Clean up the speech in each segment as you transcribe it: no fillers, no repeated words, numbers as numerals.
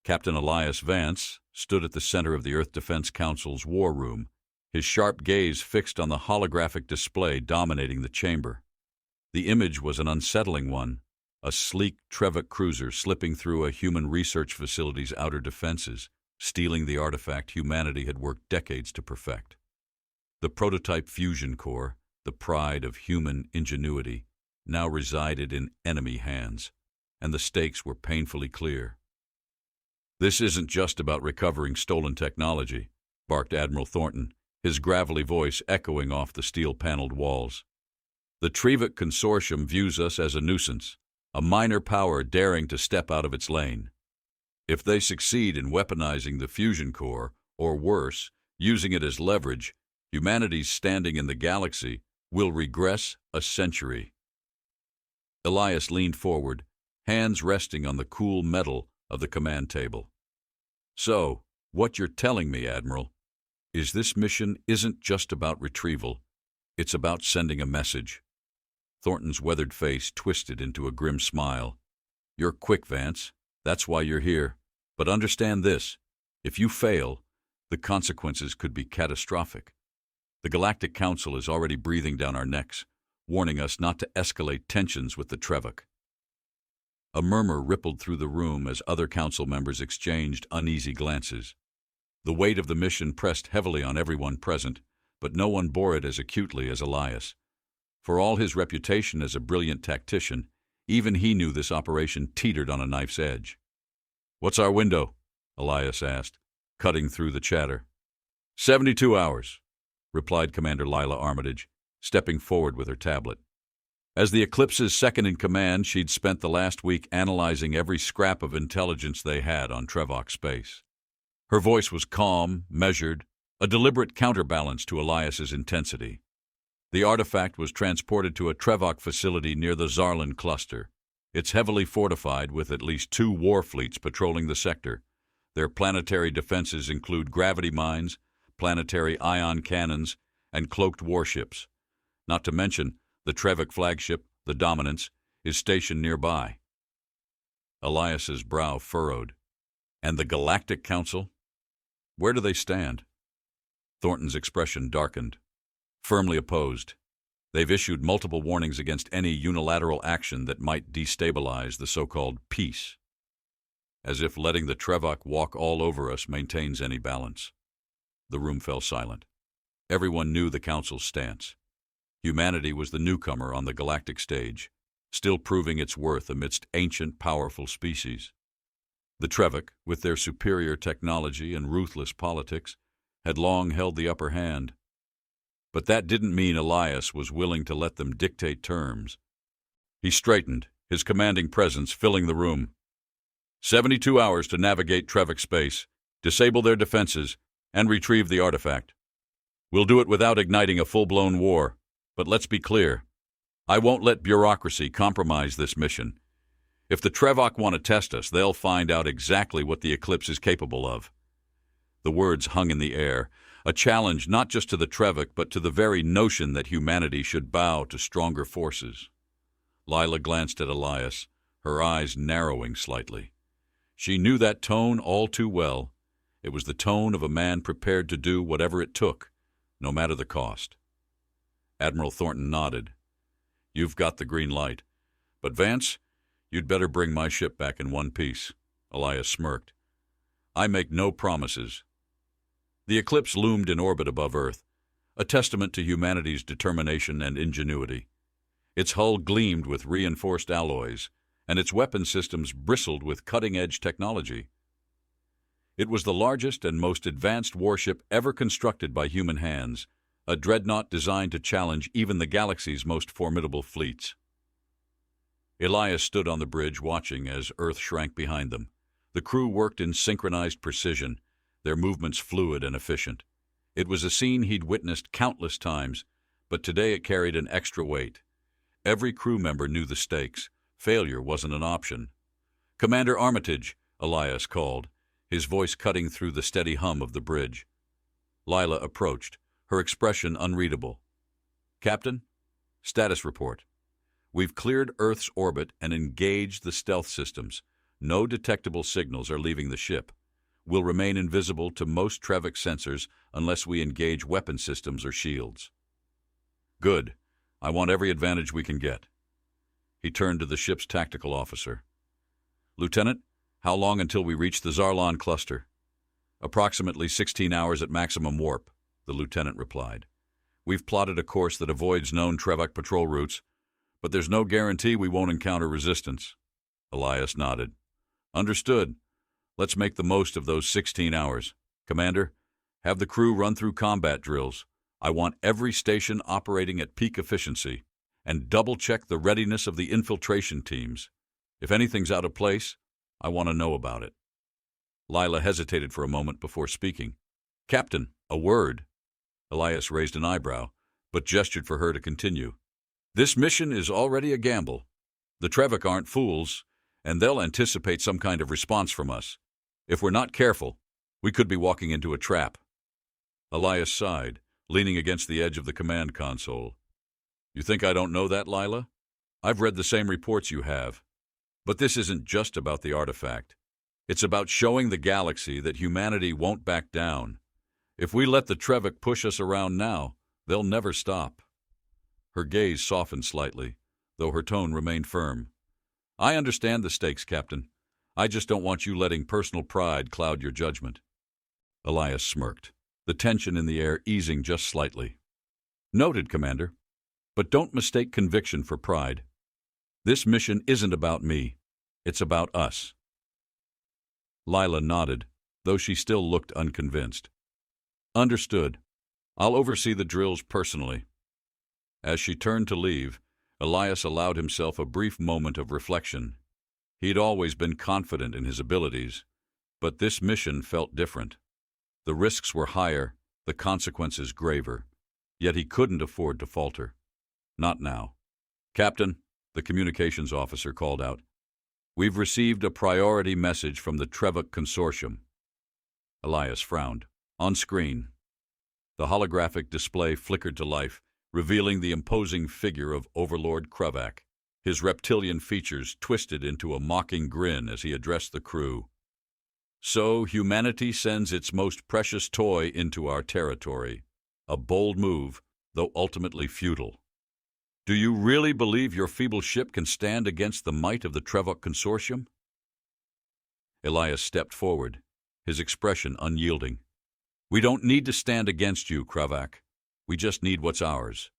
Captain Elias Vance stood at the center of the Earth Defense Council's war room, his sharp gaze fixed on the holographic display dominating the chamber. The image was an unsettling one, a sleek Trevok cruiser slipping through a human research facility's outer defenses, stealing the artifact humanity had worked decades to perfect. The prototype fusion core, the pride of human ingenuity, now resided in enemy hands, and the stakes were painfully clear. "This isn't just about recovering stolen technology," barked Admiral Thornton, his gravelly voice echoing off the steel-paneled walls. "The Trevok Consortium views us as a nuisance, a minor power daring to step out of its lane. If they succeed in weaponizing the fusion core, or worse, using it as leverage, humanity's standing in the galaxy will regress a century." Elias leaned forward, hands resting on the cool metal of the command table. "So, what you're telling me, Admiral, is this mission isn't just about retrieval, it's about sending a message." Thornton's weathered face twisted into a grim smile. "You're quick, Vance. That's why you're here. But understand this. If you fail, the consequences could be catastrophic. The Galactic Council is already breathing down our necks, warning us not to escalate tensions with the Trevok." A murmur rippled through the room as other council members exchanged uneasy glances. The weight of the mission pressed heavily on everyone present, but no one bore it as acutely as Elias. For all his reputation as a brilliant tactician, even he knew this operation teetered on a knife's edge. "What's our window?" Elias asked, cutting through the chatter. 72 hours, replied Commander Lila Armitage, stepping forward with her tablet. As the Eclipse's second-in-command, she'd spent the last week analyzing every scrap of intelligence they had on Trevok space. Her voice was calm, measured, a deliberate counterbalance to Elias's intensity. The artifact was transported to a Trevok facility near the Zarlan cluster. It's heavily fortified with at least 2 war fleets patrolling the sector. Their planetary defenses include gravity mines, planetary ion cannons, and cloaked warships. Not to mention, the Trevok flagship, the Dominance, is stationed nearby. Elias's brow furrowed. And the Galactic Council? Where do they stand? Thornton's expression darkened. Firmly opposed. They've issued multiple warnings against any unilateral action that might destabilize the so-called peace. As if letting the Trevok walk all over us maintains any balance. The room fell silent. Everyone knew the Council's stance. Humanity was the newcomer on the galactic stage, still proving its worth amidst ancient, powerful species. The Trevok, with their superior technology and ruthless politics, had long held the upper hand. But that didn't mean Elias was willing to let them dictate terms. He straightened, his commanding presence filling the room. 72 hours to navigate Trevok space, disable their defenses, and retrieve the artifact. We'll do it without igniting a full-blown war. But let's be clear. I won't let bureaucracy compromise this mission. If the Trevok want to test us, they'll find out exactly what the Eclipse is capable of. The words hung in the air, a challenge not just to the Trevok, but to the very notion that humanity should bow to stronger forces. Lila glanced at Elias, her eyes narrowing slightly. She knew that tone all too well. It was the tone of a man prepared to do whatever it took, no matter the cost. Admiral Thornton nodded. "You've got the green light. But Vance, you'd better bring my ship back in one piece." Elias smirked. "I make no promises." The Eclipse loomed in orbit above Earth, a testament to humanity's determination and ingenuity. Its hull gleamed with reinforced alloys, and its weapon systems bristled with cutting-edge technology. It was the largest and most advanced warship ever constructed by human hands, a dreadnought designed to challenge even the galaxy's most formidable fleets. Elias stood on the bridge watching as Earth shrank behind them. The crew worked in synchronized precision, their movements fluid and efficient. It was a scene he'd witnessed countless times, but today it carried an extra weight. Every crew member knew the stakes. Failure wasn't an option. "Commander Armitage," Elias called, his voice cutting through the steady hum of the bridge. Lila approached, her expression unreadable. "Captain, status report. We've cleared Earth's orbit and engaged the stealth systems. no detectable signals are leaving the ship. We'll remain invisible to most Trevik sensors unless we engage weapon systems or shields. Good. I want every advantage we can get. He turned to the ship's tactical officer. Lieutenant, how long until we reach the Zarlan cluster? Approximately 16 hours at maximum warp, the lieutenant replied. We've plotted a course that avoids known Trevik patrol routes, but there's no guarantee we won't encounter resistance. Elias nodded. Understood. Let's make the most of those 16 hours. Commander, have the crew run through combat drills. I want every station operating at peak efficiency, and double-check the readiness of the infiltration teams. If anything's out of place, I want to know about it. Lila hesitated for a moment before speaking. Captain, a word. Elias raised an eyebrow, but gestured for her to continue. This mission is already a gamble. The Trevik aren't fools, and they'll anticipate some kind of response from us. If we're not careful, we could be walking into a trap. Elias sighed, leaning against the edge of the command console. You think I don't know that, Lila? I've read the same reports you have. But this isn't just about the artifact. It's about showing the galaxy that humanity won't back down. If we let the Trevik push us around now, they'll never stop. Her gaze softened slightly, though her tone remained firm. I understand the stakes, Captain. I just don't want you letting personal pride cloud your judgment. Elias smirked, the tension in the air easing just slightly. Noted, Commander. But don't mistake conviction for pride. This mission isn't about me. It's about us. Lila nodded, though she still looked unconvinced. Understood. I'll oversee the drills personally. As she turned to leave, Elias allowed himself a brief moment of reflection. He'd always been confident in his abilities, but this mission felt different. The risks were higher, the consequences graver, yet he couldn't afford to falter. Not now. Captain, the communications officer called out. We've received a priority message from the Trevik Consortium. Elias frowned. On screen. The holographic display flickered to life, revealing the imposing figure of Overlord Kravak. His reptilian features twisted into a mocking grin as he addressed the crew. So humanity sends its most precious toy into our territory. A bold move, though ultimately futile. Do you really believe your feeble ship can stand against the might of the Trevik Consortium? Elias stepped forward, his expression unyielding. We don't need to stand against you, Kravak. We just need what's ours.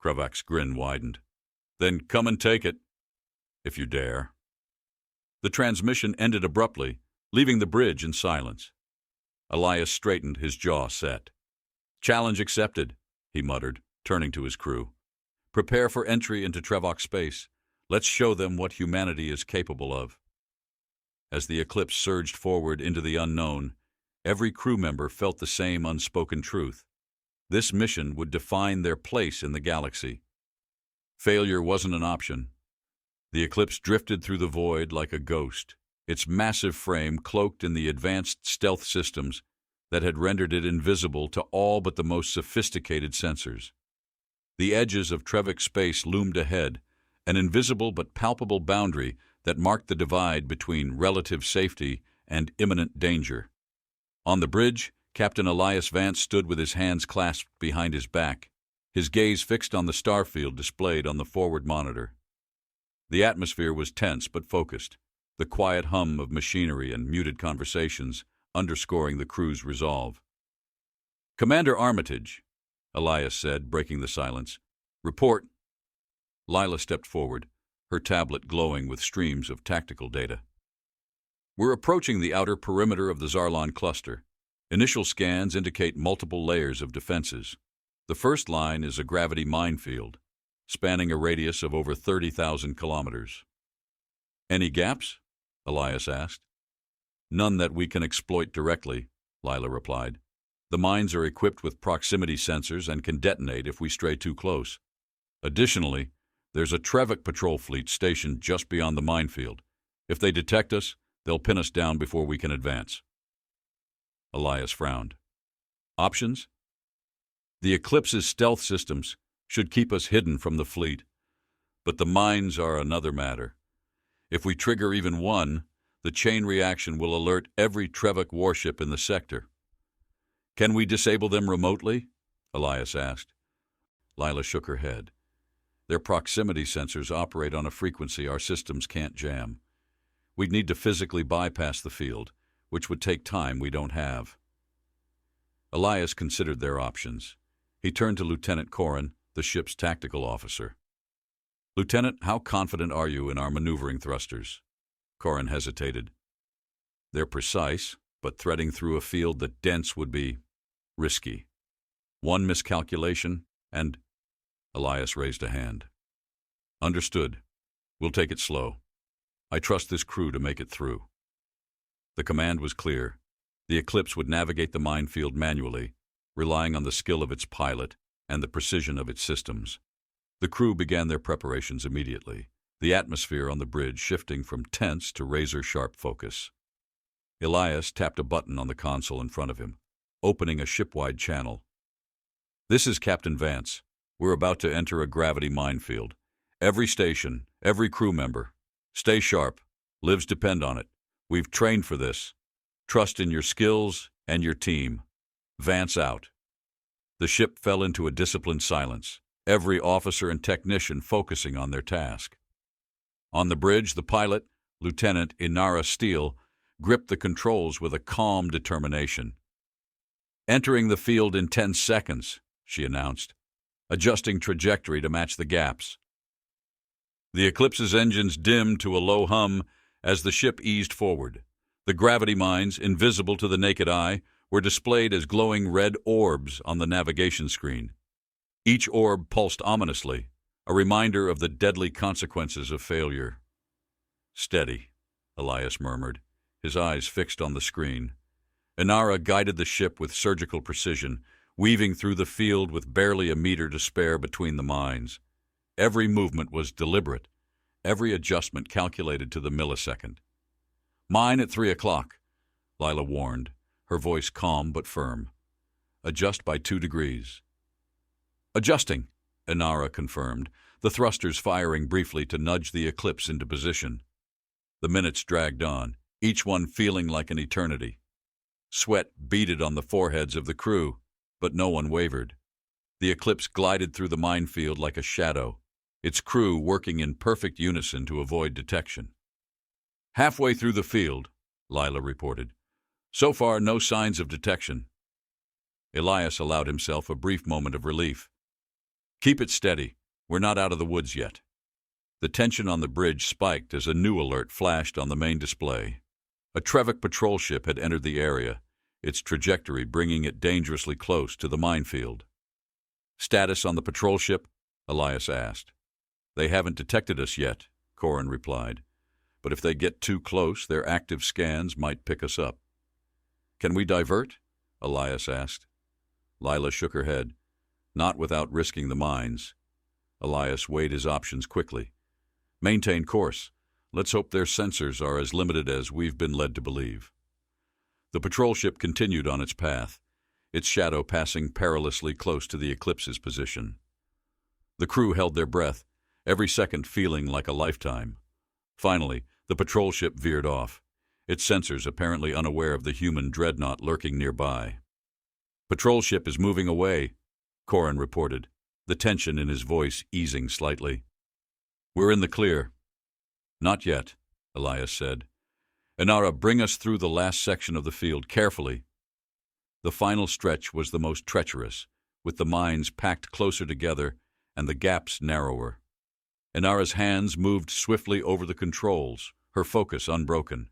Kravak's grin widened. Then come and take it, if you dare. The transmission ended abruptly, leaving the bridge in silence. Elias straightened, his jaw set. Challenge accepted, he muttered, turning to his crew. Prepare for entry into Trevok space. Let's show them what humanity is capable of. As the Eclipse surged forward into the unknown, every crew member felt the same unspoken truth. This mission would define their place in the galaxy. Failure wasn't an option. The Eclipse drifted through the void like a ghost, its massive frame cloaked in the advanced stealth systems that had rendered it invisible to all but the most sophisticated sensors. The edges of Trevik space loomed ahead, an invisible but palpable boundary that marked the divide between relative safety and imminent danger. On the bridge, Captain Elias Vance stood with his hands clasped behind his back, his gaze fixed on the starfield displayed on the forward monitor. The atmosphere was tense but focused, the quiet hum of machinery and muted conversations underscoring the crew's resolve. Commander Armitage, Elias said, breaking the silence. Report. Lila stepped forward, her tablet glowing with streams of tactical data. We're approaching the outer perimeter of the Zarlan cluster. Initial scans indicate multiple layers of defenses. The first line is a gravity minefield, spanning a radius of over 30,000 kilometers. Any gaps? Elias asked. None that we can exploit directly, Lila replied. The mines are equipped with proximity sensors and can detonate if we stray too close. Additionally, there's a Trevik patrol fleet stationed just beyond the minefield. If they detect us, they'll pin us down before we can advance. Elias frowned. Options? The Eclipse's stealth systems should keep us hidden from the fleet, but the mines are another matter. If we trigger even one, the chain reaction will alert every Trevuk warship in the sector. Can we disable them remotely? Elias asked. Lila shook her head. Their proximity sensors operate on a frequency our systems can't jam. We'd need to physically bypass the field, which would take time we don't have. Elias considered their options. He turned to Lieutenant Corin, the ship's tactical officer. Lieutenant, how confident are you in our maneuvering thrusters? Corin hesitated. They're precise, but threading through a field that dense would be risky. One miscalculation, and Elias raised a hand. Understood. We'll take it slow. I trust this crew to make it through. The command was clear. The Eclipse would navigate the minefield manually, relying on the skill of its pilot and the precision of its systems. The crew began their preparations immediately, the atmosphere on the bridge shifting from tense to razor-sharp focus. Elias tapped a button on the console in front of him, opening a ship-wide channel. This is Captain Vance. We're about to enter a gravity minefield. Every station, every crew member, stay sharp. Lives depend on it. We've trained for this. Trust in your skills and your team. Vance out. The ship fell into a disciplined silence, every officer and technician focusing on their task. On the bridge, the pilot, Lieutenant Inara Steele, gripped the controls with a calm determination. Entering the field in 10 seconds, she announced, adjusting trajectory to match the gaps. The Eclipse's engines dimmed to a low hum as the ship eased forward. The gravity mines, invisible to the naked eye, were displayed as glowing red orbs on the navigation screen. Each orb pulsed ominously, a reminder of the deadly consequences of failure. Steady, Elias murmured, his eyes fixed on the screen. Inara guided the ship with surgical precision, weaving through the field with barely a meter to spare between the mines. Every movement was deliberate, every adjustment calculated to the millisecond. Mine at 3 o'clock, Lila warned, her voice calm but firm. Adjust by 2 degrees. Adjusting, Inara confirmed, the thrusters firing briefly to nudge the Eclipse into position. The minutes dragged on, each one feeling like an eternity. Sweat beaded on the foreheads of the crew, but no one wavered. The Eclipse glided through the minefield like a shadow, its crew working in perfect unison to avoid detection. Halfway through the field, Lila reported. So far, no signs of detection. Elias allowed himself a brief moment of relief. Keep it steady. We're not out of the woods yet. The tension on the bridge spiked as a new alert flashed on the main display. A Trevuk patrol ship had entered the area, its trajectory bringing it dangerously close to the minefield. Status on the patrol ship? Elias asked. They haven't detected us yet, Corin replied. But if they get too close, their active scans might pick us up. Can we divert? Elias asked. Lila shook her head. Not without risking the mines. Elias weighed his options quickly. Maintain course. Let's hope their sensors are as limited as we've been led to believe. The patrol ship continued on its path, its shadow passing perilously close to the Eclipse's position. The crew held their breath, every second feeling like a lifetime. Finally, the patrol ship veered off, its sensors apparently unaware of the Human Dreadnought lurking nearby. Patrol ship is moving away, Corin reported, the tension in his voice easing slightly. We're in the clear. Not yet, Elias said. Inara, bring us through the last section of the field carefully. The final stretch was the most treacherous, with the mines packed closer together and the gaps narrower. Inara's hands moved swiftly over the controls, her focus unbroken.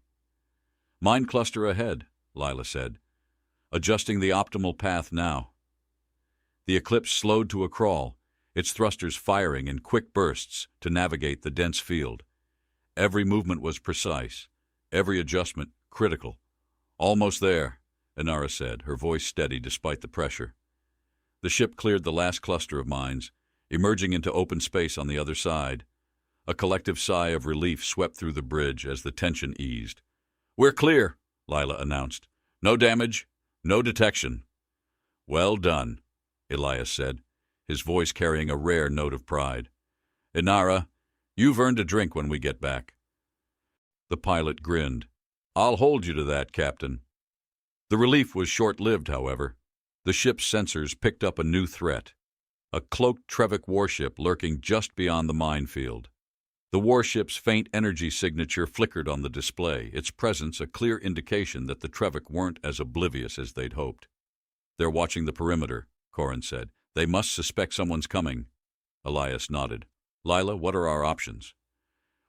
Mine cluster ahead, Lila said, adjusting the optimal path now. The Eclipse slowed to a crawl, its thrusters firing in quick bursts to navigate the dense field. Every movement was precise, every adjustment critical. Almost there, Inara said, her voice steady despite the pressure. The ship cleared the last cluster of mines, emerging into open space on the other side. A collective sigh of relief swept through the bridge as the tension eased. We're clear, Lila announced. No damage, no detection. Well done, Elias said, his voice carrying a rare note of pride. Inara, you've earned a drink when we get back. The pilot grinned. "I'll hold you to that, Captain." The relief was short-lived, however. The ship's sensors picked up a new threat, a cloaked Trevik warship lurking just beyond the minefield. The warship's faint energy signature flickered on the display, its presence a clear indication that the Trevik weren't as oblivious as they'd hoped. "They're watching the perimeter," Corin said. "They must suspect someone's coming." Elias nodded. "Lila, what are our options?"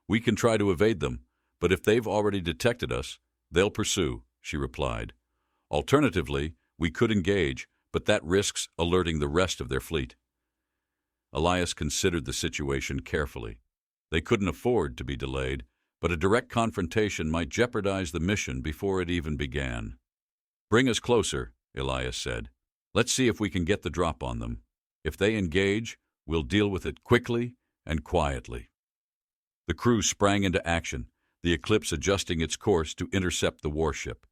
"We can try to evade them, but if they've already detected us, they'll pursue," she replied. "Alternatively, we could engage, but that risks alerting the rest of their fleet." Elias considered the situation carefully. They couldn't afford to be delayed, but a direct confrontation might jeopardize the mission before it even began. "Bring us closer," Elias said. "Let's see if we can get the drop on them. If they engage, we'll deal with it quickly and quietly." The crew sprang into action, the Eclipse adjusting its course to intercept the warship.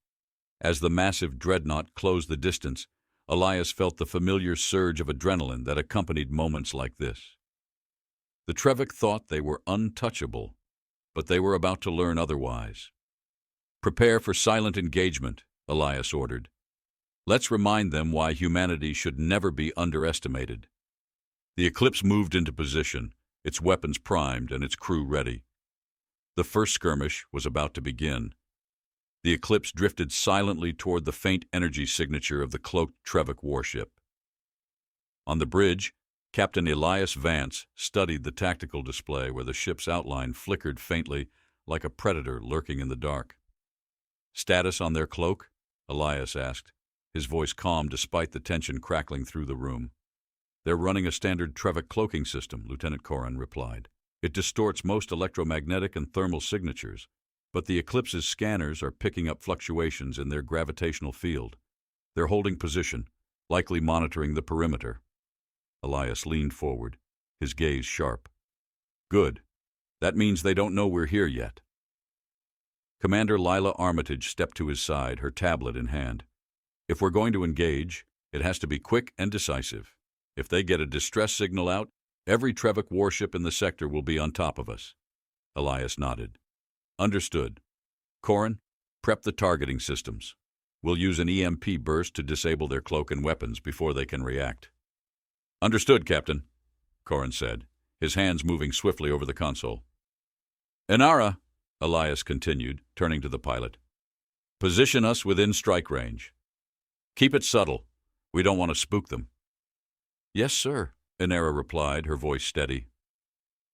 As the massive dreadnought closed the distance, Elias felt the familiar surge of adrenaline that accompanied moments like this. The Trevik thought they were untouchable, but they were about to learn otherwise. "Prepare for silent engagement," Elias ordered. "Let's remind them why humanity should never be underestimated." The Eclipse moved into position, its weapons primed and its crew ready. The first skirmish was about to begin. The Eclipse drifted silently toward the faint energy signature of the cloaked Trevik warship. On the bridge, Captain Elias Vance studied the tactical display where the ship's outline flickered faintly like a predator lurking in the dark. "Status on their cloak?" Elias asked, his voice calm despite the tension crackling through the room. "They're running a standard Trevik cloaking system," Lieutenant Corin replied. "It distorts most electromagnetic and thermal signatures, but the Eclipse's scanners are picking up fluctuations in their gravitational field. They're holding position, likely monitoring the perimeter." Elias leaned forward, his gaze sharp. "Good. That means they don't know we're here yet." Commander Lila Armitage stepped to his side, her tablet in hand. "If we're going to engage, it has to be quick and decisive. If they get a distress signal out, every Trevik warship in the sector will be on top of us." Elias nodded. "Understood. Corin, prep the targeting systems. We'll use an EMP burst to disable their cloak and weapons before they can react." "Understood, Captain," Corin said, his hands moving swiftly over the console. "Inara," Elias continued, turning to the pilot. "Position us within strike range. Keep it subtle. We don't want to spook them." "Yes, sir," Inara replied, her voice steady.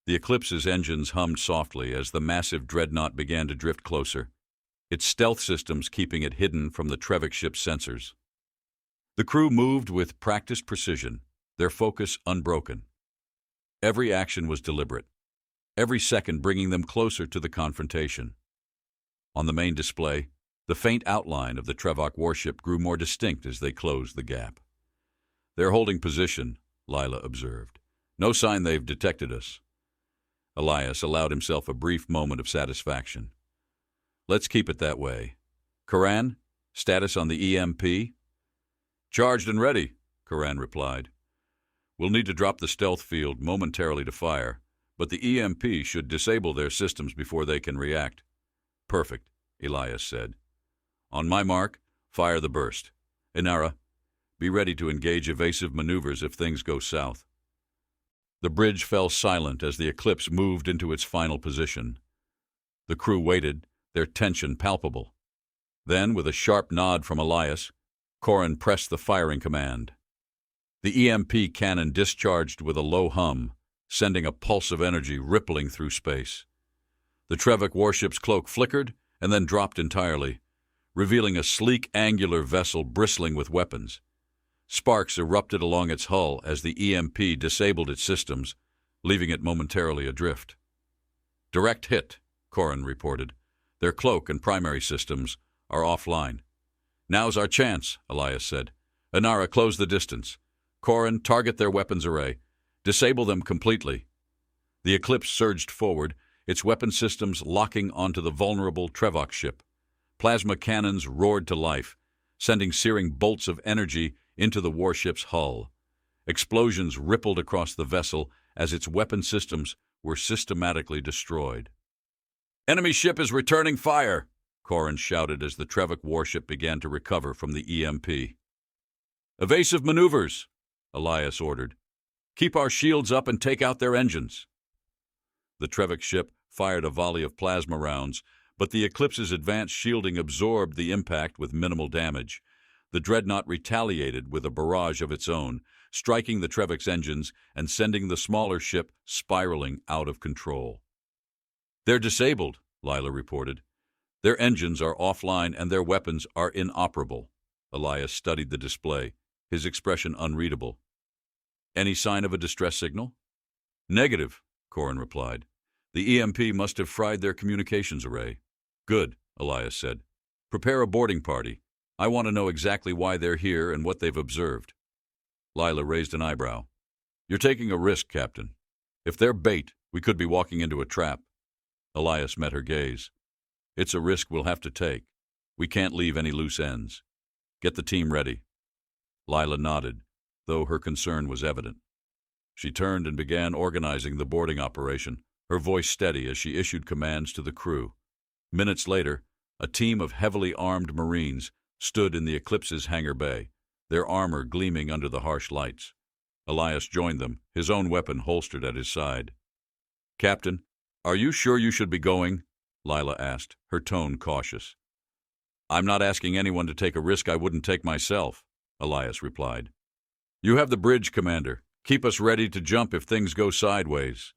The Eclipse's engines hummed softly as the massive dreadnought began to drift closer, its stealth systems keeping it hidden from the Trevik ship's sensors. The crew moved with practiced precision, their focus unbroken. Every action was deliberate, every second bringing them closer to the confrontation. On the main display, the faint outline of the Trevok warship grew more distinct as they closed the gap. "They're holding position," Lila observed. "No sign they've detected us." Elias allowed himself a brief moment of satisfaction. "Let's keep it that way. Coran, status on the EMP?" "Charged and ready," Coran replied. "We'll need to drop the stealth field momentarily to fire, but the EMP should disable their systems before they can react." "Perfect," Elias said. "On my mark, fire the burst. Inara, be ready to engage evasive maneuvers if things go south." The bridge fell silent as the Eclipse moved into its final position. The crew waited, their tension palpable. Then, with a sharp nod from Elias, Corin pressed the firing command. The EMP cannon discharged with a low hum, sending a pulse of energy rippling through space. The Trevik warship's cloak flickered and then dropped entirely, revealing a sleek, angular vessel bristling with weapons. Sparks erupted along its hull as the EMP disabled its systems, leaving it momentarily adrift. "Direct hit," Corin reported. "Their cloak and primary systems are offline." "Now's our chance," Elias said. "Inara, close the distance. Corin, target their weapons array. Disable them completely." The Eclipse surged forward, its weapon systems locking onto the vulnerable Trevok ship. Plasma cannons roared to life, sending searing bolts of energy into the warship's hull. Explosions rippled across the vessel as its weapon systems were systematically destroyed. Enemy ship is returning fire, Corrin shouted as the Trevik warship began to recover from the EMP. Evasive maneuvers, Elias ordered. Keep our shields up and take out their engines. The Trevik ship fired a volley of plasma rounds, but the Eclipse's advanced shielding absorbed the impact with minimal damage. The Dreadnought retaliated with a barrage of its own, striking the Trevik's engines and sending the smaller ship spiraling out of control. They're disabled, Lila reported. Their engines are offline and their weapons are inoperable. Elias studied the display, his expression unreadable. Any sign of a distress signal? Negative, Corrin replied. The EMP must have fried their communications array. Good, Elias said. Prepare a boarding party. I want to know exactly why they're here and what they've observed. Lila raised an eyebrow. You're taking a risk, Captain. If they're bait, we could be walking into a trap. Elias met her gaze. It's a risk we'll have to take. We can't leave any loose ends. Get the team ready. Lila nodded, though her concern was evident. She turned and began organizing the boarding operation, her voice steady as she issued commands to the crew. Minutes later, a team of heavily armed Marines stood in the Eclipse's hangar bay, their armor gleaming under the harsh lights. Elias joined them, his own weapon holstered at his side. Captain, are you sure you should be going? Lila asked, her tone cautious. I'm not asking anyone to take a risk I wouldn't take myself, Elias replied. You have the bridge, Commander. Keep us ready to jump if things go sideways.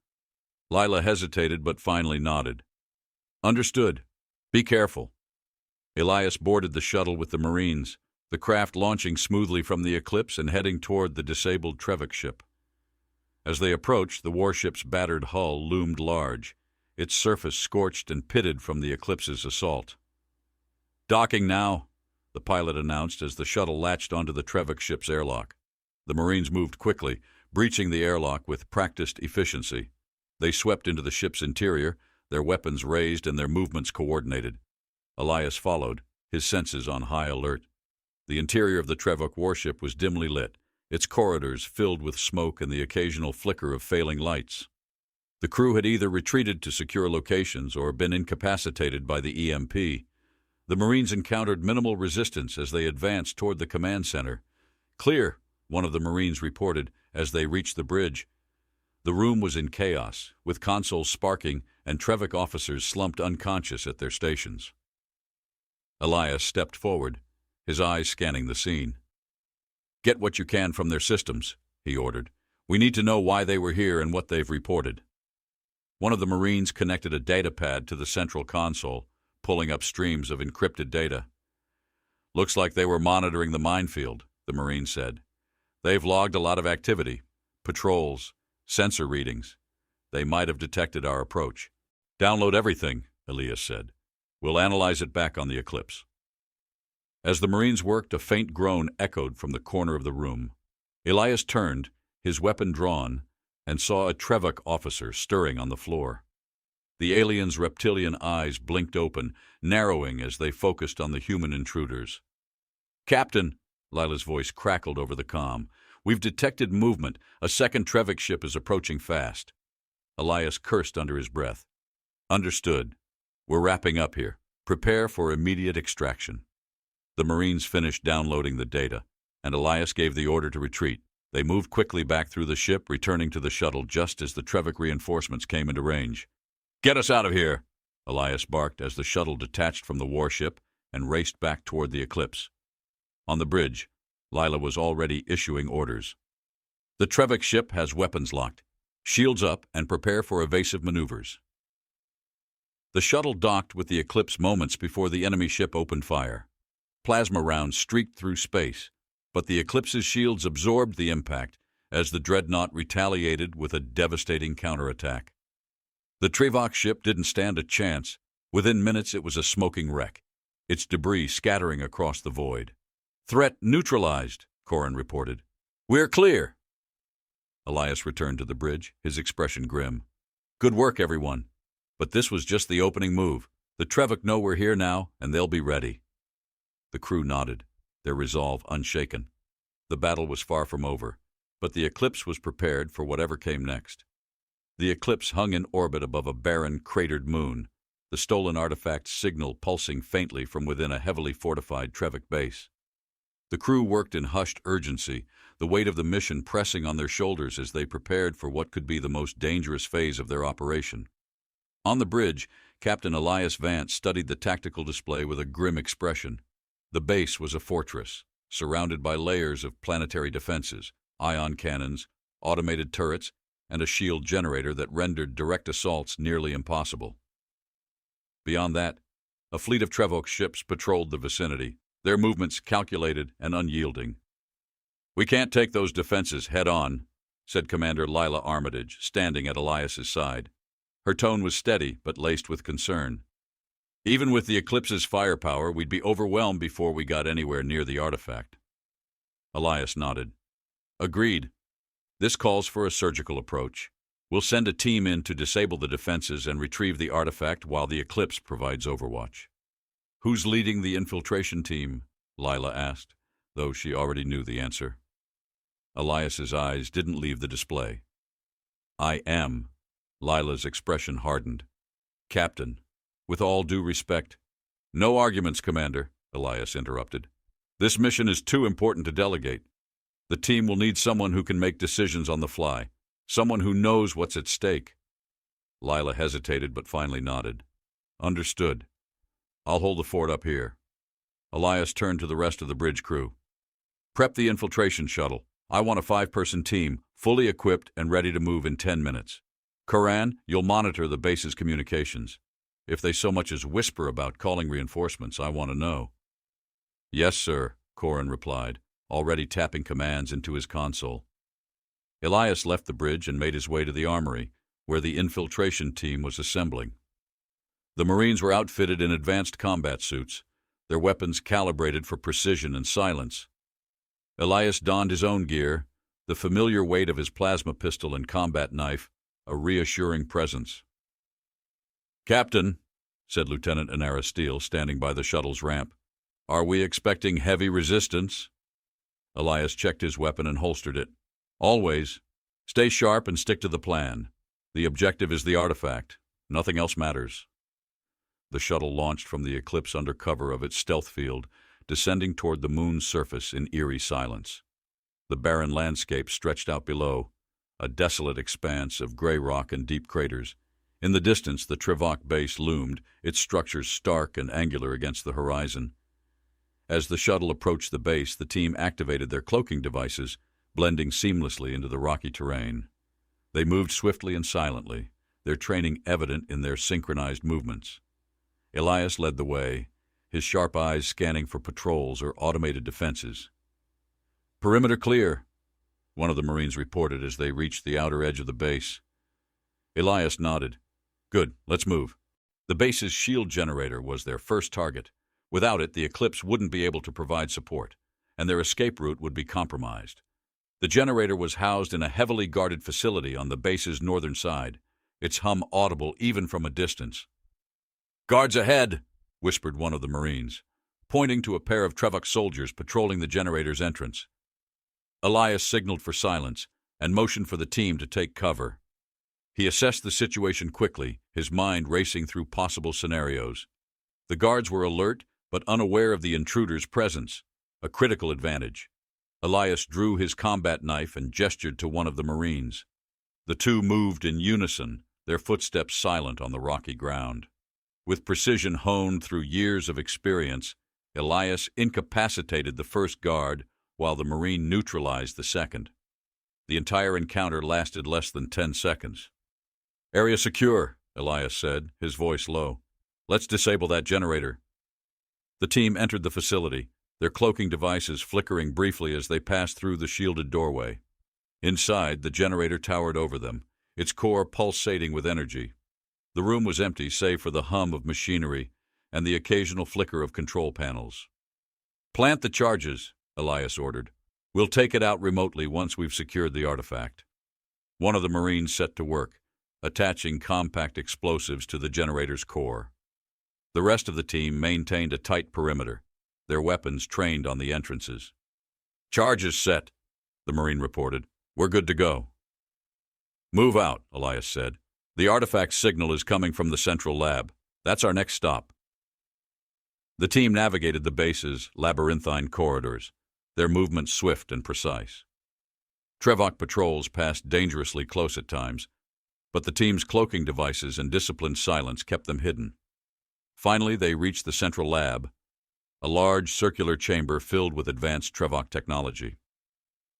Lila hesitated but finally nodded. Understood. Be careful. Elias boarded the shuttle with the Marines, the craft launching smoothly from the Eclipse and heading toward the disabled Trevik ship. As they approached, the warship's battered hull loomed large, its surface scorched and pitted from the Eclipse's assault. Docking now, the pilot announced as the shuttle latched onto the Trevik ship's airlock. The Marines moved quickly, breaching the airlock with practiced efficiency. They swept into the ship's interior, their weapons raised and their movements coordinated. Elias followed, his senses on high alert. The interior of the Trevik warship was dimly lit, its corridors filled with smoke and the occasional flicker of failing lights. The crew had either retreated to secure locations or been incapacitated by the EMP. The Marines encountered minimal resistance as they advanced toward the command center. Clear, one of the Marines reported as they reached the bridge. The room was in chaos, with consoles sparking and Trevik officers slumped unconscious at their stations. Elias stepped forward, his eyes scanning the scene. Get what you can from their systems, he ordered. We need to know why they were here and what they've reported. One of the Marines connected a datapad to the central console, pulling up streams of encrypted data. Looks like they were monitoring the minefield, the Marine said. They've logged a lot of activity, patrols, sensor readings. They might have detected our approach. Download everything, Elias said. We'll analyze it back on the Eclipse. As the Marines worked, a faint groan echoed from the corner of the room. Elias turned, his weapon drawn, and saw a Trevik officer stirring on the floor. The alien's reptilian eyes blinked open, narrowing as they focused on the human intruders. Captain, Lila's voice crackled over the comm. We've detected movement. A second Trevik ship is approaching fast. Elias cursed under his breath. Understood. We're wrapping up here. Prepare for immediate extraction. The Marines finished downloading the data, and Elias gave the order to retreat. They moved quickly back through the ship, returning to the shuttle just as the Trevik reinforcements came into range. Get us out of here, Elias barked as the shuttle detached from the warship and raced back toward the Eclipse. On the bridge, Lila was already issuing orders. The Trevik ship has weapons locked. Shields up and prepare for evasive maneuvers. The shuttle docked with the Eclipse moments before the enemy ship opened fire. Plasma rounds streaked through space, but the Eclipse's shields absorbed the impact as the Dreadnought retaliated with a devastating counterattack. The Trevik ship didn't stand a chance. Within minutes it was a smoking wreck, its debris scattering across the void. Threat neutralized, Corrin reported. We're clear. Elias returned to the bridge, his expression grim. Good work, everyone. But this was just the opening move. The Trevik know we're here now, and they'll be ready. The crew nodded, their resolve unshaken. The battle was far from over, but the Eclipse was prepared for whatever came next. The Eclipse hung in orbit above a barren, cratered moon, the stolen artifact's signal pulsing faintly from within a heavily fortified Trevik base. The crew worked in hushed urgency, the weight of the mission pressing on their shoulders as they prepared for what could be the most dangerous phase of their operation. On the bridge, Captain Elias Vance studied the tactical display with a grim expression. The base was a fortress, surrounded by layers of planetary defenses, ion cannons, automated turrets, and a shield generator that rendered direct assaults nearly impossible. Beyond that, a fleet of Trevok ships patrolled the vicinity, their movements calculated and unyielding. "We can't take those defenses head-on," said Commander Lila Armitage, standing at Elias's side. Her tone was steady, but laced with concern. "Even with the Eclipse's firepower, we'd be overwhelmed before we got anywhere near the artifact." Elias nodded. "Agreed. This calls for a surgical approach. We'll send a team in to disable the defenses and retrieve the artifact while the Eclipse provides overwatch." "Who's leading the infiltration team?" Lila asked, though she already knew the answer. Elias's eyes didn't leave the display. "I am." Lila's expression hardened. "Captain, with all due respect—" "No arguments, Commander," Elias interrupted. "This mission is too important to delegate. The team will need someone who can make decisions on the fly, someone who knows what's at stake." Lila hesitated but finally nodded. "Understood. I'll hold the fort up here." Elias turned to the rest of the bridge crew. "Prep the infiltration shuttle. I want a 5-person team, fully equipped and ready to move in 10 minutes. Koran, you'll monitor the base's communications. If they so much as whisper about calling reinforcements, I want to know." "Yes, sir," Koran replied, already tapping commands into his console. Elias left the bridge and made his way to the armory, where the infiltration team was assembling. The Marines were outfitted in advanced combat suits, their weapons calibrated for precision and silence. Elias donned his own gear, the familiar weight of his plasma pistol and combat knife, a reassuring presence. "Captain," said Lieutenant Inara Steele, standing by the shuttle's ramp, "are we expecting heavy resistance?" Elias checked his weapon and holstered it. "Always. Stay sharp and stick to the plan. The objective is the artifact. Nothing else matters." The shuttle launched from the Eclipse under cover of its stealth field, descending toward the moon's surface in eerie silence. The barren landscape stretched out below, a desolate expanse of gray rock and deep craters. In the distance, the Trevok base loomed, its structures stark and angular against the horizon. As the shuttle approached the base, the team activated their cloaking devices, blending seamlessly into the rocky terrain. They moved swiftly and silently, their training evident in their synchronized movements. Elias led the way, his sharp eyes scanning for patrols or automated defenses. "Perimeter clear," one of the Marines reported as they reached the outer edge of the base. Elias nodded. "Good, let's move." The base's shield generator was their first target. Without it, the Eclipse wouldn't be able to provide support, and their escape route would be compromised. The generator was housed in a heavily guarded facility on the base's northern side, its hum audible even from a distance. "Guards ahead," whispered one of the Marines, pointing to a pair of Trevok soldiers patrolling the generator's entrance. Elias signaled for silence and motioned for the team to take cover. He assessed the situation quickly, his mind racing through possible scenarios. The guards were alert but unaware of the intruder's presence, a critical advantage. Elias drew his combat knife and gestured to one of the Marines. The two moved in unison, their footsteps silent on the rocky ground. With precision honed through years of experience, Elias incapacitated the first guard while the Marine neutralized the second. The entire encounter lasted less than 10 seconds. "Area secure," Elias said, his voice low. "Let's disable that generator." The team entered the facility, their cloaking devices flickering briefly as they passed through the shielded doorway. Inside, the generator towered over them, its core pulsating with energy. The room was empty save for the hum of machinery and the occasional flicker of control panels. "Plant the charges," Elias ordered. "We'll take it out remotely once we've secured the artifact." One of the Marines set to work, attaching compact explosives to the generator's core. The rest of the team maintained a tight perimeter, their weapons trained on the entrances. "Charges set," the Marine reported. "We're good to go." "Move out," Elias said. "The artifact signal is coming from the central lab. That's our next stop. The team navigated the base's labyrinthine corridors, their movements swift and precise. Trevok patrols passed dangerously close at times, but the team's cloaking devices and disciplined silence kept them hidden. Finally, they reached the central lab, a large circular chamber filled with advanced Trevok technology.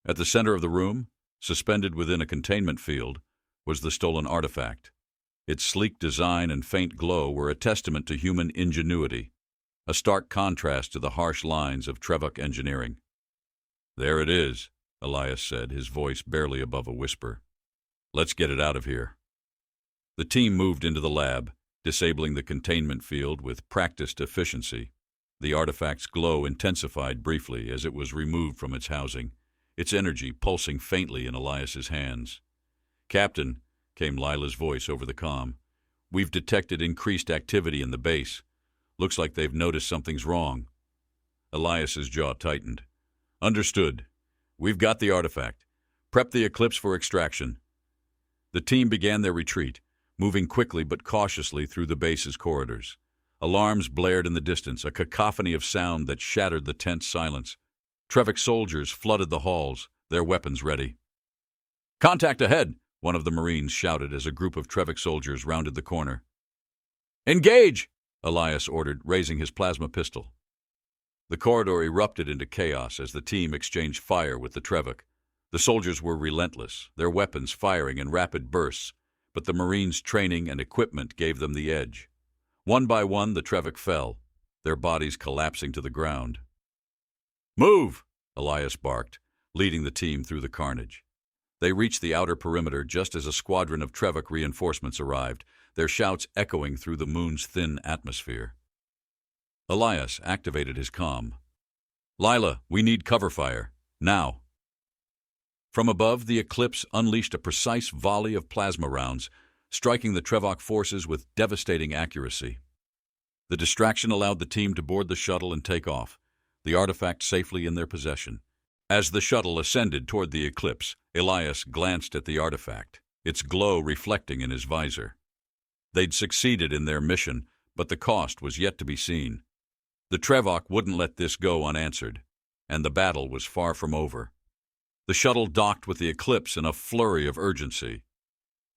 At the center of the room, suspended within a containment field, was the stolen artifact. Its sleek design and faint glow were a testament to human ingenuity, a stark contrast to the harsh lines of Trevok engineering. "There it is," Elias said, his voice barely above a whisper. "Let's get it out of here." The team moved into the lab, disabling the containment field with practiced efficiency. The artifact's glow intensified briefly as it was removed from its housing, its energy pulsing faintly in Elias's hands. "Captain," came Lila's voice over the comm, "we've detected increased activity in the base. Looks like they've noticed something's wrong." Elias's jaw tightened. "Understood. We've got the artifact. Prep the Eclipse for extraction." The team began their retreat, moving quickly but cautiously through the base's corridors. Alarms blared in the distance, a cacophony of sound that shattered the tense silence. Trevok soldiers flooded the halls, their weapons ready. "Contact ahead!" one of the Marines shouted as a group of Trevok soldiers rounded the corner. "Engage!" Elias ordered, raising his plasma pistol. The corridor erupted into chaos as the team exchanged fire with the Trevok. The soldiers were relentless, their weapons firing in rapid bursts, but the Marines' training and equipment gave them the edge. One by one, the Trevok fell, their bodies collapsing to the ground. "Move!" Elias barked, leading the team through the carnage. They reached the outer perimeter just as a squadron of Trevok reinforcements arrived, their shouts echoing through the moon's thin atmosphere. Elias activated his comm. "Lila, we need cover fire. Now." From above, the Eclipse unleashed a precise volley of plasma rounds, striking the Trevok forces with devastating accuracy. The distraction allowed the team to board the shuttle and take off, the artifact safely in their possession. As the shuttle ascended toward the Eclipse, Elias glanced at the artifact, its glow reflecting in his visor. They'd succeeded in their mission, but the cost was yet to be seen. The Trevok wouldn't let this go unanswered, and the battle was far from over. The shuttle docked with the Eclipse in a flurry of urgency.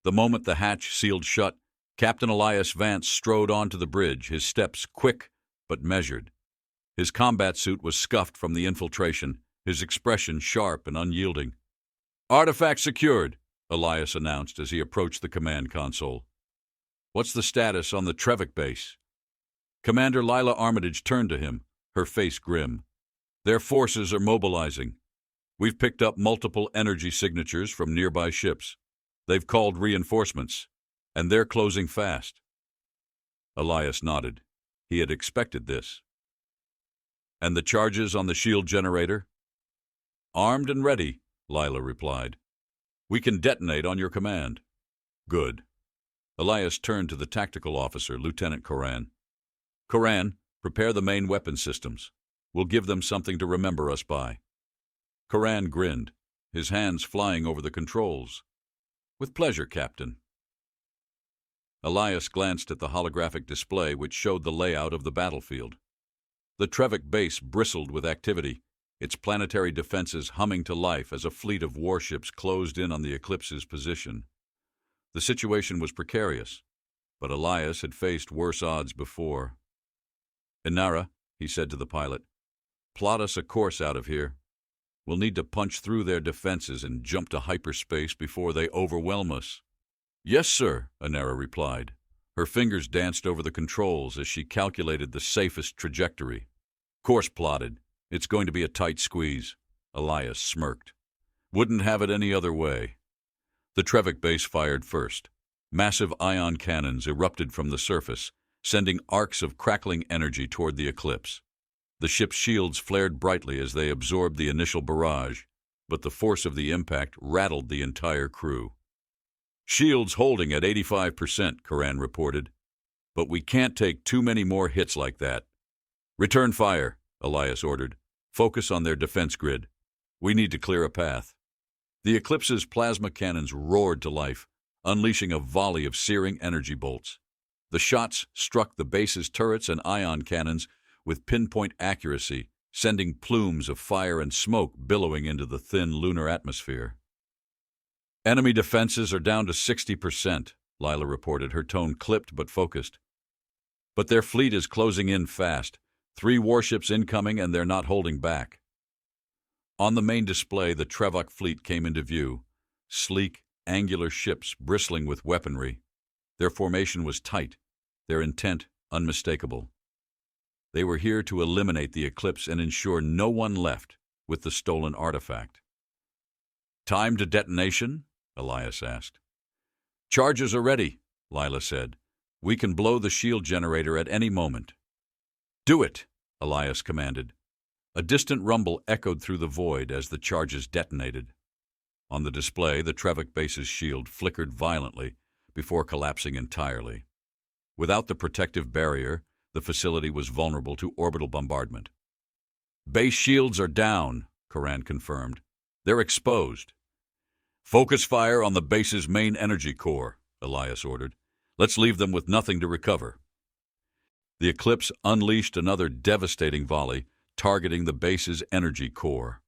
The moment the hatch sealed shut, Captain Elias Vance strode onto the bridge, his steps quick but measured. His combat suit was scuffed from the infiltration, his expression sharp and unyielding. "Artifact secured," Elias announced as he approached the command console. "What's the status on the Trevok base?" Commander Lila Armitage turned to him, her face grim. "Their forces are mobilizing. We've picked up multiple energy signatures from nearby ships. They've called reinforcements, and they're closing fast." Elias nodded. He had expected this. "And the charges on the shield generator?" "Armed and ready," Lila replied. "We can detonate on your command." "Good." Elias turned to the tactical officer, Lieutenant Coran. "Coran, prepare the main weapon systems. We'll give them something to remember us by." Coran grinned, his hands flying over the controls. "With pleasure, Captain." Elias glanced at the holographic display which showed the layout of the battlefield. The Trevok base bristled with activity, its planetary defenses humming to life as a fleet of warships closed in on the Eclipse's position. The situation was precarious, but Elias had faced worse odds before. "Inara," he said to the pilot, "plot us a course out of here. We'll need to punch through their defenses and jump to hyperspace before they overwhelm us." "Yes, sir," Inara replied. Her fingers danced over the controls as she calculated the safest trajectory. "Course plotted. It's going to be a tight squeeze." Elias smirked. "Wouldn't have it any other way." The Trevok base fired first. Massive ion cannons erupted from the surface, sending arcs of crackling energy toward the Eclipse. The ship's shields flared brightly as they absorbed the initial barrage, but the force of the impact rattled the entire crew. "Shields holding at 85%, Coran reported. "But we can't take too many more hits like that." "Return fire," Elias ordered. "Focus on their defense grid. We need to clear a path." The Eclipse's plasma cannons roared to life, unleashing a volley of searing energy bolts. The shots struck the base's turrets and ion cannons with pinpoint accuracy, sending plumes of fire and smoke billowing into the thin lunar atmosphere. "Enemy defenses are down to 60%, Lila reported, her tone clipped but focused. "But their fleet is closing in fast. 3 warships incoming, and they're not holding back." On the main display, the Trevok fleet came into view, sleek, angular ships bristling with weaponry. Their formation was tight, their intent unmistakable. They were here to eliminate the Eclipse and ensure no one left with the stolen artifact. "Time to detonation?" Elias asked. "Charges are ready," Lila said. "We can blow the shield generator at any moment." "Do it," Elias commanded. A distant rumble echoed through the void as the charges detonated. On the display, the Trevok base's shield flickered violently before collapsing entirely. Without the protective barrier, the facility was vulnerable to orbital bombardment. "Base shields are down," Koran confirmed. "They're exposed." "Focus fire on the base's main energy core," Elias ordered. "Let's leave them with nothing to recover." The Eclipse unleashed another devastating volley, targeting the base's energy core.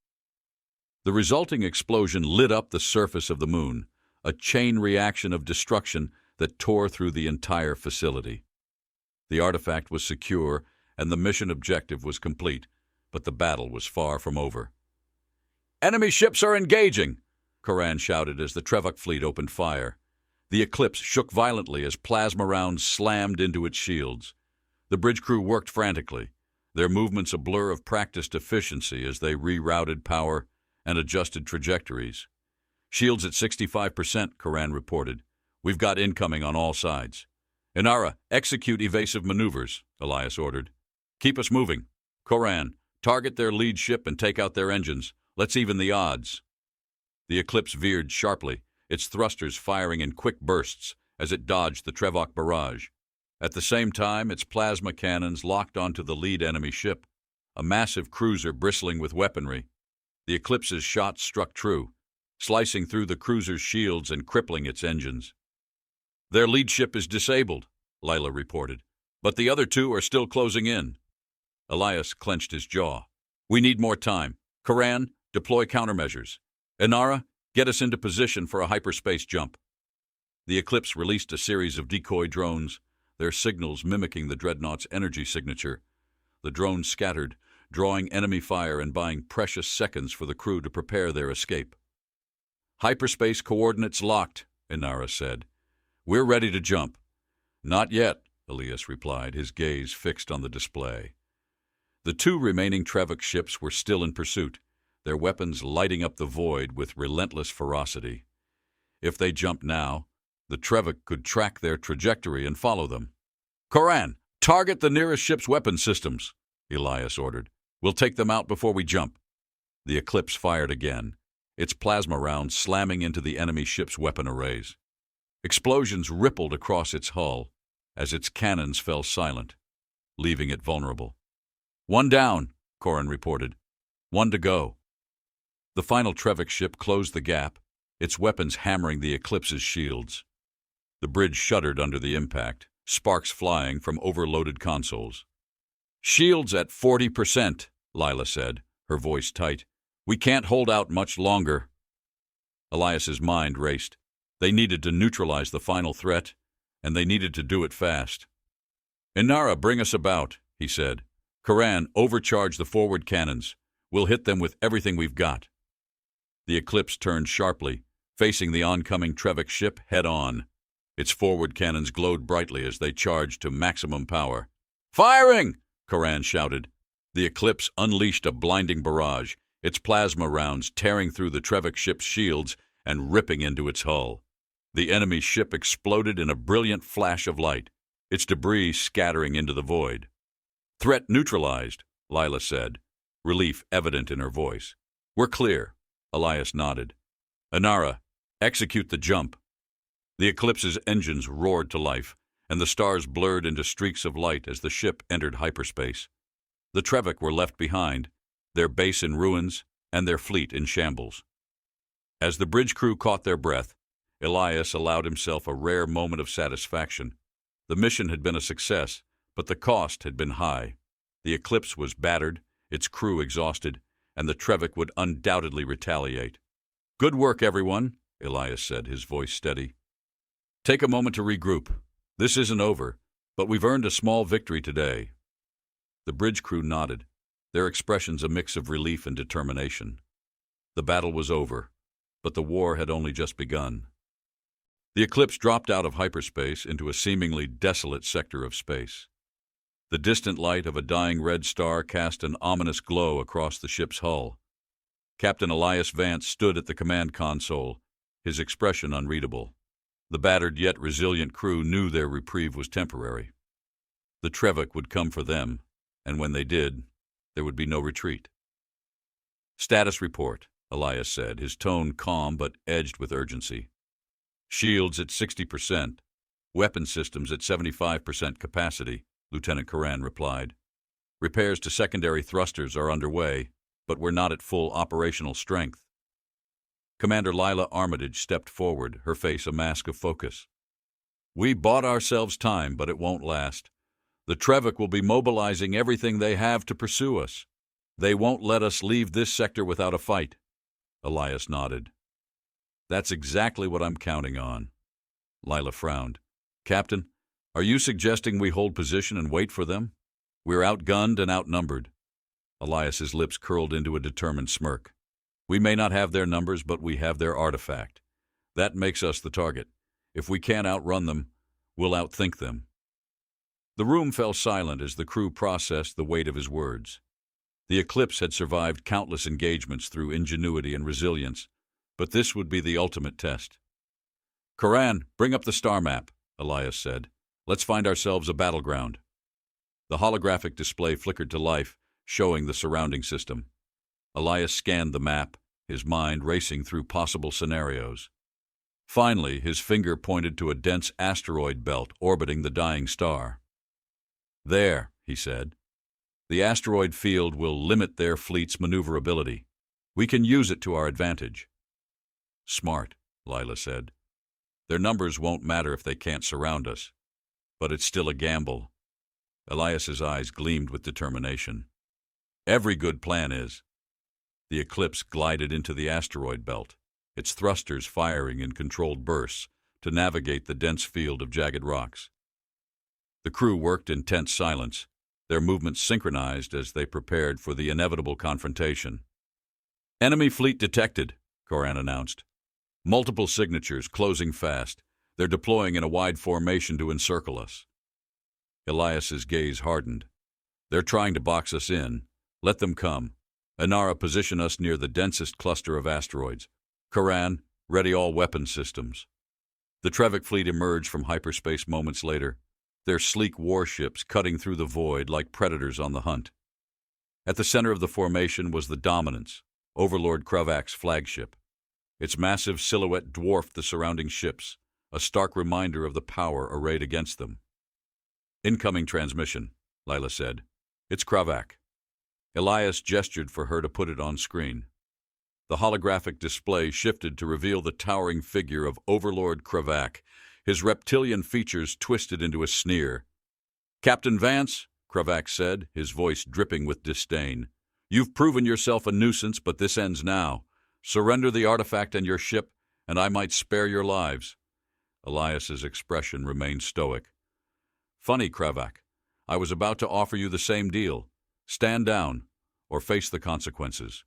The resulting explosion lit up the surface of the moon, a chain reaction of destruction that tore through the entire facility. The artifact was secure, and the mission objective was complete, but the battle was far from over. "Enemy ships are engaging!" Koran shouted as the Trevok fleet opened fire. The Eclipse shook violently as plasma rounds slammed into its shields. The bridge crew worked frantically, their movements a blur of practiced efficiency as they rerouted power and adjusted trajectories. "Shields at 65%, Koran reported. "We've got incoming on all sides." "Inara, execute evasive maneuvers," Elias ordered. "Keep us moving. Koran, target their lead ship and take out their engines. Let's even the odds." The Eclipse veered sharply, its thrusters firing in quick bursts as it dodged the Trevok barrage. At the same time, its plasma cannons locked onto the lead enemy ship, a massive cruiser bristling with weaponry. The Eclipse's shots struck true, slicing through the cruiser's shields and crippling its engines. "Their lead ship is disabled," Lila reported, "but the other 2 are still closing in." Elias clenched his jaw. "We need more time. Koran, deploy countermeasures. Inara, get us into position for a hyperspace jump." The Eclipse released a series of decoy drones, their signals mimicking the Dreadnought's energy signature. The drones scattered, drawing enemy fire and buying precious seconds for the crew to prepare their escape. "Hyperspace coordinates locked," Inara said. "We're ready to jump." "Not yet," Elias replied, his gaze fixed on the display. The 2 remaining Trevok ships were still in pursuit, their weapons lighting up the void with relentless ferocity. If they jumped now, the Trevok could track their trajectory and follow them. "Koran, target the nearest ship's weapon systems," Elias ordered. "We'll take them out before we jump." The Eclipse fired again, its plasma rounds slamming into the enemy ship's weapon arrays. Explosions rippled across its hull as its cannons fell silent, leaving it vulnerable. "One down," Koran reported. "One to go." The final Trevok ship closed the gap, its weapons hammering the Eclipse's shields. The bridge shuddered under the impact, sparks flying from overloaded consoles. "Shields at 40%, Lila said, her voice tight. "We can't hold out much longer." Elias's mind raced. They needed to neutralize the final threat, and they needed to do it fast. "Inara, bring us about," he said. "Koran, overcharge the forward cannons. We'll hit them with everything we've got." The Eclipse turned sharply, facing the oncoming Trevok ship head-on. Its forward cannons glowed brightly as they charged to maximum power. "Firing!" Koran shouted. The Eclipse unleashed a blinding barrage, its plasma rounds tearing through the Trevok ship's shields and ripping into its hull. The enemy ship exploded in a brilliant flash of light, its debris scattering into the void. "Threat neutralized," Lila said, relief evident in her voice. "We're clear." Elias nodded. "Inara, execute the jump." The Eclipse's engines roared to life, and the stars blurred into streaks of light as the ship entered hyperspace. The Trevok were left behind, their base in ruins and their fleet in shambles. As the bridge crew caught their breath, Elias allowed himself a rare moment of satisfaction. The mission had been a success, but the cost had been high. The Eclipse was battered, its crew exhausted, and the Trevik would undoubtedly retaliate. "Good work, everyone," Elias said, his voice steady. "Take a moment to regroup. This isn't over, but we've earned a small victory today." The bridge crew nodded, their expressions a mix of relief and determination. The battle was over, but the war had only just begun. The Eclipse dropped out of hyperspace into a seemingly desolate sector of space. The distant light of a dying red star cast an ominous glow across the ship's hull. Captain Elias Vance stood at the command console, his expression unreadable. The battered yet resilient crew knew their reprieve was temporary. The Trevik would come for them, and when they did, there would be no retreat. "Status report," Elias said, his tone calm but edged with urgency. "Shields at 60%, weapon systems at 75% capacity," Lieutenant Curran replied. "Repairs to secondary thrusters are underway, but we're not at full operational strength." Commander Lila Armitage stepped forward, her face a mask of focus. "We bought ourselves time, but it won't last. The Trevik will be mobilizing everything they have to pursue us. They won't let us leave this sector without a fight." Elias nodded. "That's exactly what I'm counting on." Lila frowned. "Captain, are you suggesting we hold position and wait for them? We're outgunned and outnumbered." Elias's lips curled into a determined smirk. "We may not have their numbers, but we have their artifact. That makes us the target. If we can't outrun them, we'll outthink them." The room fell silent as the crew processed the weight of his words. The Eclipse had survived countless engagements through ingenuity and resilience, but this would be the ultimate test. "Curran, bring up the star map," Elias said. "Let's find ourselves a battleground." The holographic display flickered to life, showing the surrounding system. Elias scanned the map, his mind racing through possible scenarios. Finally, his finger pointed to a dense asteroid belt orbiting the dying star. "There," he said. "The asteroid field will limit their fleet's maneuverability. We can use it to our advantage." "Smart," Lila said. "Their numbers won't matter if they can't surround us. But it's still a gamble." Elias's eyes gleamed with determination. "Every good plan is." The Eclipse glided into the asteroid belt, its thrusters firing in controlled bursts to navigate the dense field of jagged rocks. The crew worked in tense silence, their movements synchronized as they prepared for the inevitable confrontation. "Enemy fleet detected," Curran announced. "Multiple signatures, closing fast. They're deploying in a wide formation to encircle us." Elias's gaze hardened. "They're trying to box us in. Let them come. Inara, position us near the densest cluster of asteroids. Curran, ready all weapon systems." The Trevik fleet emerged from hyperspace moments later, their sleek warships cutting through the void like predators on the hunt. At the center of the formation was the Dominance, Overlord Kravak's flagship. Its massive silhouette dwarfed the surrounding ships, a stark reminder of the power arrayed against them. "Incoming transmission," Lila said. "It's Kravak." Elias gestured for her to put it on screen. The holographic display shifted to reveal the towering figure of Overlord Kravak, his reptilian features twisted into a sneer. "Captain Vance," Kravak said, his voice dripping with disdain, "you've proven yourself a nuisance, but this ends now. Surrender the artifact and your ship, and I might spare your lives." Elias's expression remained stoic. "Funny, Kravak. I was about to offer you the same deal. Stand down, or face the consequences."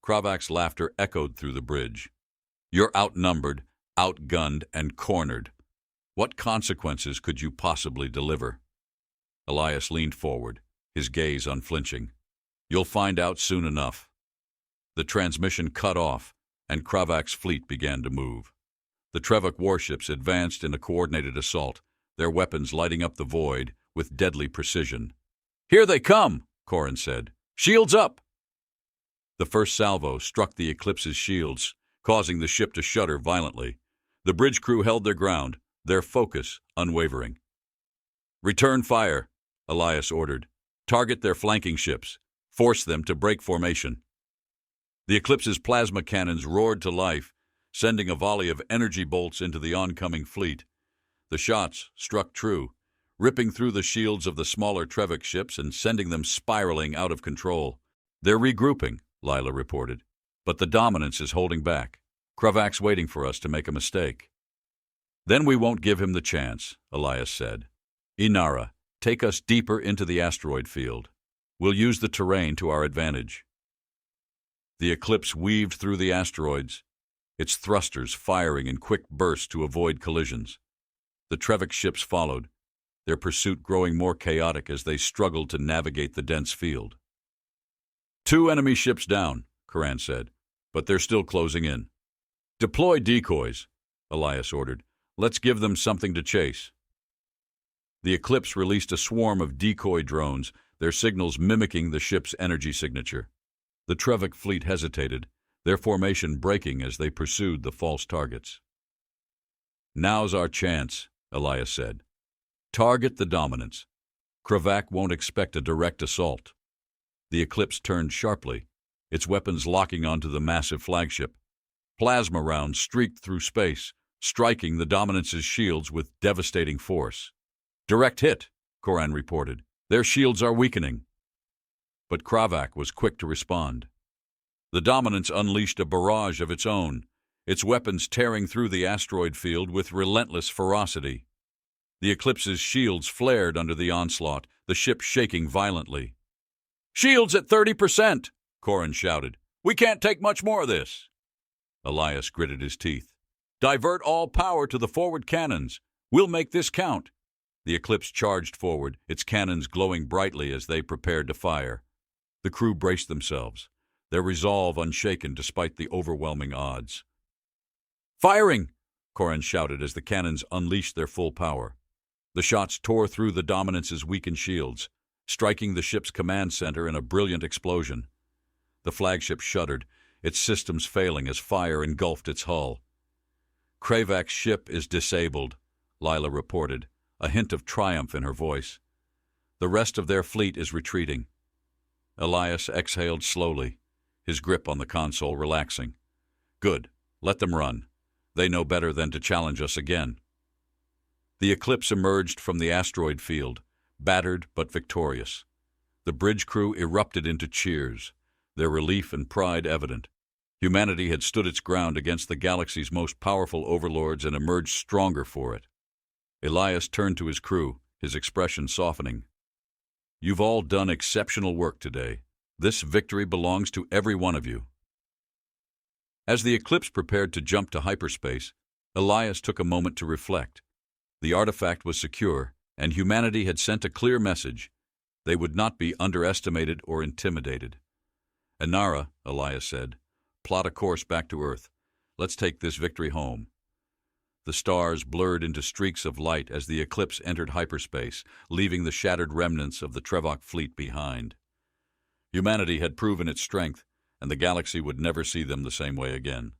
Kravak's laughter echoed through the bridge. "You're outnumbered, outgunned, and cornered. What consequences could you possibly deliver?" Elias leaned forward, his gaze unflinching. "You'll find out soon enough." The transmission cut off, and Kravak's fleet began to move. The Trevik warships advanced in a coordinated assault, their weapons lighting up the void with deadly precision. "Here they come," Curran said. "Shields up!" The first salvo struck the Eclipse's shields, causing the ship to shudder violently. The bridge crew held their ground, their focus unwavering. "Return fire," Elias ordered. "Target their flanking ships. Force them to break formation." The Eclipse's plasma cannons roared to life, sending a volley of energy bolts into the oncoming fleet. The shots struck true, ripping through the shields of the smaller Trevik ships and sending them spiraling out of control. "They're regrouping," Lila reported, "but the dominance is holding back. Kravak's waiting for us to make a mistake." "Then we won't give him the chance," Elias said. "Inara, take us deeper into the asteroid field. We'll use the terrain to our advantage." The Eclipse weaved through the asteroids, its thrusters firing in quick bursts to avoid collisions. The Trevik ships followed, their pursuit growing more chaotic as they struggled to navigate the dense field. "2 enemy ships down," Karan said, "but they're still closing in." "Deploy decoys," Elias ordered. "Let's give them something to chase." The Eclipse released a swarm of decoy drones, their signals mimicking the ship's energy signature. The Trevik fleet hesitated, their formation breaking as they pursued the false targets. "Now's our chance," Elias said. "Target the dominance. Kravak won't expect a direct assault." The Eclipse turned sharply, its weapons locking onto the massive flagship. Plasma rounds streaked through space, striking the dominance's shields with devastating force. "Direct hit," Koran reported. "Their shields are weakening." But Kravak was quick to respond. The dominance unleashed a barrage of its own, its weapons tearing through the asteroid field with relentless ferocity. The Eclipse's shields flared under the onslaught, the ship shaking violently. "Shields at 30%!" Koran shouted. "We can't take much more of this." Elias gritted his teeth. "Divert all power to the forward cannons. We'll make this count." The Eclipse charged forward, its cannons glowing brightly as they prepared to fire. The crew braced themselves, their resolve unshaken despite the overwhelming odds. "Firing!" Koran shouted as the cannons unleashed their full power. The shots tore through the dominance's weakened shields, striking the ship's command center in a brilliant explosion. The flagship shuddered, its systems failing as fire engulfed its hull. "Kravak's ship is disabled," Lila reported, a hint of triumph in her voice. "The rest of their fleet is retreating." Elias exhaled slowly, his grip on the console relaxing. "Good. Let them run. They know better than to challenge us again." The Eclipse emerged from the asteroid field, battered but victorious. The bridge crew erupted into cheers, their relief and pride evident. Humanity had stood its ground against the galaxy's most powerful overlords and emerged stronger for it. Elias turned to his crew, his expression softening. "You've all done exceptional work today. This victory belongs to every one of you." As the Eclipse prepared to jump to hyperspace, Elias took a moment to reflect. The artifact was secure, and humanity had sent a clear message. They would not be underestimated or intimidated. "Inara," Elias said, "plot a course back to Earth. Let's take this victory home." The stars blurred into streaks of light as the Eclipse entered hyperspace, leaving the shattered remnants of the Trevok fleet behind. Humanity had proven its strength, and the galaxy would never see them the same way again.